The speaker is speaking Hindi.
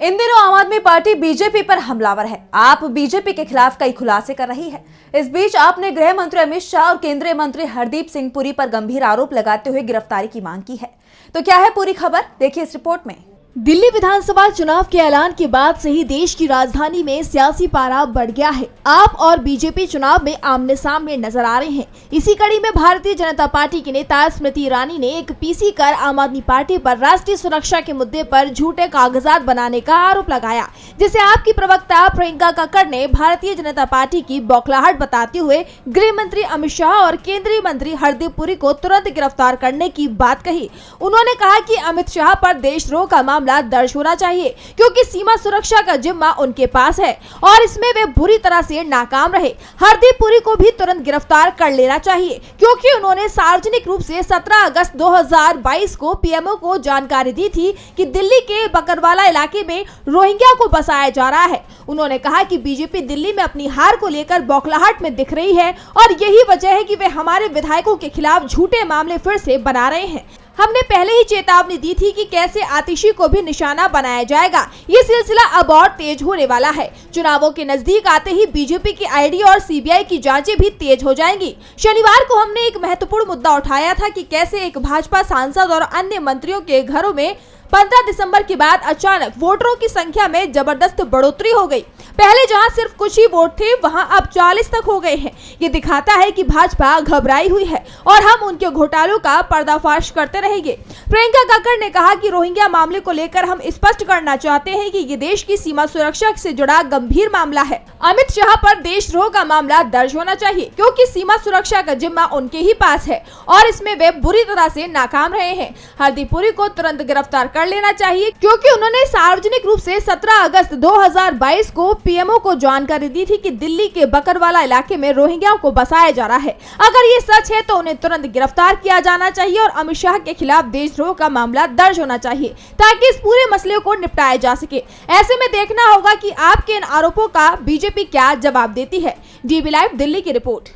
इन दिनों आम आदमी पार्टी बीजेपी पर हमलावर है। आप बीजेपी के खिलाफ कई खुलासे कर रही है। इस बीच आपने गृह मंत्री अमित शाह और केंद्रीय मंत्री हरदीप सिंह पुरी पर गंभीर आरोप लगाते हुए गिरफ्तारी की मांग की है। तो क्या है पूरी खबर, देखिए इस रिपोर्ट में। दिल्ली विधानसभा चुनाव के ऐलान के बाद से ही देश की राजधानी में सियासी पारा बढ़ गया है। आप और बीजेपी चुनाव में आमने सामने नजर आ रहे हैं। इसी कड़ी में भारतीय जनता पार्टी की नेता स्मृति ईरानी ने एक पीसी कर आम आदमी पार्टी पर राष्ट्रीय सुरक्षा के मुद्दे पर झूठे कागजात बनाने का आरोप लगाया, जिसे आपकी प्रवक्ता प्रियंका कक्कड़ ने भारतीय जनता पार्टी की बौखलाहट बताते हुए गृह मंत्री अमित शाह और केंद्रीय मंत्री हरदीप पुरी को तुरंत गिरफ्तार करने की बात कही। उन्होंने कहा कि अमित शाह पर देशद्रोह का मामला दर्ज होना चाहिए, क्योंकि सीमा सुरक्षा का जिम्मा उनके पास है और इसमें वे बुरी तरह से नाकाम रहे। हरदीप पुरी को भी तुरंत गिरफ्तार कर लेना चाहिए, क्योंकि उन्होंने सार्वजनिक रूप से 17 अगस्त 2022 को पीएमओ को जानकारी दी थी कि दिल्ली के बकरवाला इलाके में रोहिंग्या को बसाया जा रहा है। उन्होंने कहा कि बीजेपी दिल्ली में अपनी हार को लेकर बौखलाहट में दिख रही है और यही वजह है कि वे हमारे विधायकों के खिलाफ झूठे मामले फिर से बना रहे हैं। हमने पहले ही चेतावनी दी थी कि कैसे आतिशी को भी निशाना बनाया जाएगा। ये सिलसिला अब और तेज होने वाला है। चुनावों के नजदीक आते ही बीजेपी की आईडी और सीबीआई की जांचें भी तेज हो जाएंगी। शनिवार को हमने एक महत्वपूर्ण मुद्दा उठाया था कि कैसे एक भाजपा सांसद और अन्य मंत्रियों के घरों में 15 दिसंबर के बाद अचानक वोटरों की संख्या में जबरदस्त बढ़ोतरी हो गई। पहले जहां सिर्फ कुछ ही वोट थे, वहां अब 40 तक हो गए हैं। ये दिखाता है कि भाजपा घबराई हुई है और हम उनके घोटालों का पर्दाफाश करते रहेंगे। प्रियंका कक्कड़ ने कहा कि रोहिंग्या मामले को लेकर हम स्पष्ट करना चाहते हैं कि ये देश की सीमा सुरक्षा से जुड़ा गंभीर मामला है। अमित शाह पर देशद्रोह का मामला दर्ज होना चाहिए, क्योंकि सीमा सुरक्षा का जिम्मा उनके ही पास है और इसमें वे बुरी तरह से नाकाम रहे हैं। हरदीप पुरी को तुरंत गिरफ्तार कर लेना चाहिए, क्योंकि उन्होंने सार्वजनिक रूप से 17 अगस्त 2022 को पीएमओ को जानकारी दी थी कि दिल्ली के बकरवाला इलाके में रोहिंग्या को बसाया जा रहा है। अगर ये सच है तो उन्हें तुरंत गिरफ्तार किया जाना चाहिए और अमित शाह के खिलाफ देशद्रोह का मामला दर्ज होना चाहिए, ताकि इस पूरे मसले को निपटाया जा सके। ऐसे में देखना होगा कि आपके इन आरोपों का बीजेपी क्या जवाब देती है। डीबी लाइव दिल्ली की रिपोर्ट।